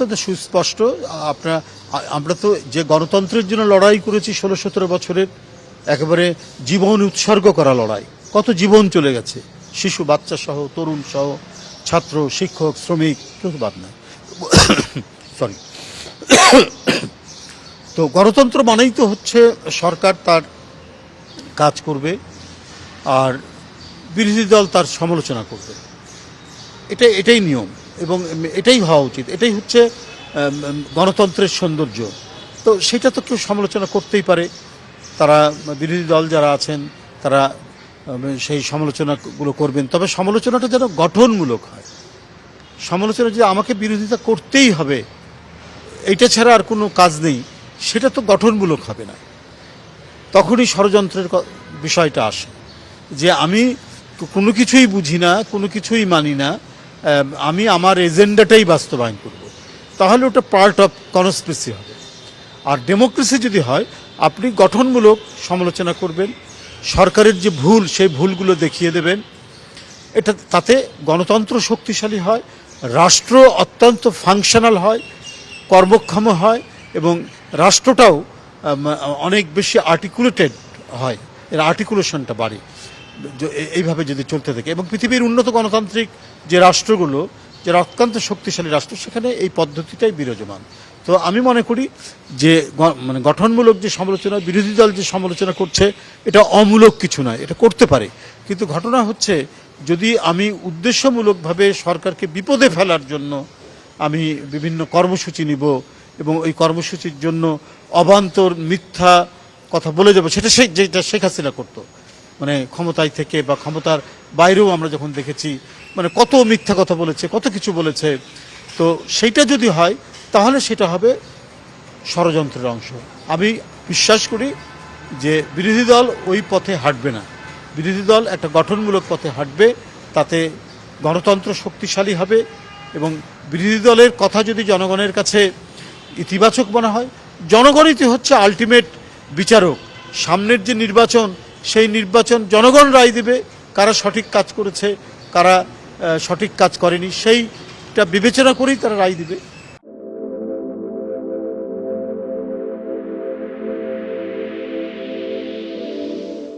সুস্পষ্ট। আমরা তো যে গণতন্ত্রের জন্য লড়াই করেছি 16-17 বছরের, একেবারে জীবন উৎসর্গ করা লড়াই, কত জীবন চলে গেছে, শিশু বাচ্চা সহ, তরুণ সহ, ছাত্র, শিক্ষক, শ্রমিক, কেউ বাদ নাই। সরি। তো গণতন্ত্র মানেই তো হচ্ছে সরকার তার কাজ করবে আর বিরোধী দল তার সমালোচনা করবে, এটাই নিয়ম এবং এটাই হওয়া উচিত, এটাই হচ্ছে গণতন্ত্রের সৌন্দর্য। তো সেটা তো কেউ সমালোচনা করতেই পারে, তারা বিরোধী দল যারা আছেন তারা সেই সমালোচনাগুলো করবেন, তবে সমালোচনাটা যেন গঠনমূলক হয়। সমালোচনা যে আমাকে বিরোধিতা করতেই হবে এইটা ছাড়া আর কোনো কাজ নেই, সেটা তো গঠনমূলক হবে না। তখনই ষড়যন্ত্রের বিষয়টা আসে, যে আমি কোনো কিছুই বুঝি না, কোনো কিছুই মানি না, আমি আমার এজেন্ডাটাই বাস্তবায়ন করব, তাহলে ওটা পার্ট অফ কনস্পিরেসি হবে। আর ডেমোক্রেসি যদি হয়, আপনি গঠনমূলক সমালোচনা করবেন, সরকারের যে ভুল সেই ভুলগুলো দেখিয়ে দেবেন, তাতে গণতন্ত্র শক্তিশালী হয়, রাষ্ট্র অত্যন্ত ফাংশনাল হয়, কর্মক্ষম হয় এবং রাষ্ট্রটাও অনেক বেশি আর্টিকুলেটেড হয়, এর আর্টিকুলেশনটা বাড়ে এইভাবে যদি চলতে থাকে। এবং পৃথিবীর উন্নত গণতান্ত্রিক যে রাষ্ট্রগুলো, যারা অত্যন্ত শক্তিশালী রাষ্ট্র, সেখানে এই পদ্ধতিটাই বিরাজমান। তো আমি মনে করি যে গঠনমূলক যে সমালোচনা, বিরোধী দল যে সমালোচনা করছে, এটা অমূলক কিছু নয়, এটা করতে পারে। কিন্তু ঘটনা হচ্ছে, যদি আমি উদ্দেশ্যমূলকভাবে সরকারকে বিপদে ফেলার জন্য আমি বিভিন্ন কর্মসূচি নিব এবং ওই কর্মসূচির জন্য অবান্তর মিথ্যা কথা বলে যাব, যেটা শেখ হাসিনা করতো, ক্ষমতায় থেকে বা ক্ষমতার বাইরেও আমরা যখন দেখেছি, কত মিথ্যা কথা বলেছে, কত কিছু বলেছে। তো সেইটা যদি হয়, তাহলে সেটা হবে ষড়যন্ত্রের অংশ। আমি বিশ্বাস করি যে বিরোধী দল ওই পথে হাঁটবে না, বিরোধী দল একটা গঠনমূলক পথে হাঁটবে, তাতে গণতন্ত্র শক্তিশালী হবে এবং বিরোধী দলের কথা যদি জনগণের কাছে ইতিবাচক মনে হয়, জনগণই তো হচ্ছে আলটিমেট বিচারক। সামনের যে নির্বাচন, সেই নির্বাচন জনগণ রায় দেবে, কারা সঠিক কাজ করেছে, কারা সঠিক কাজ করেনি, সেইটা বিবেচনা করেই তারা রায় দিবে।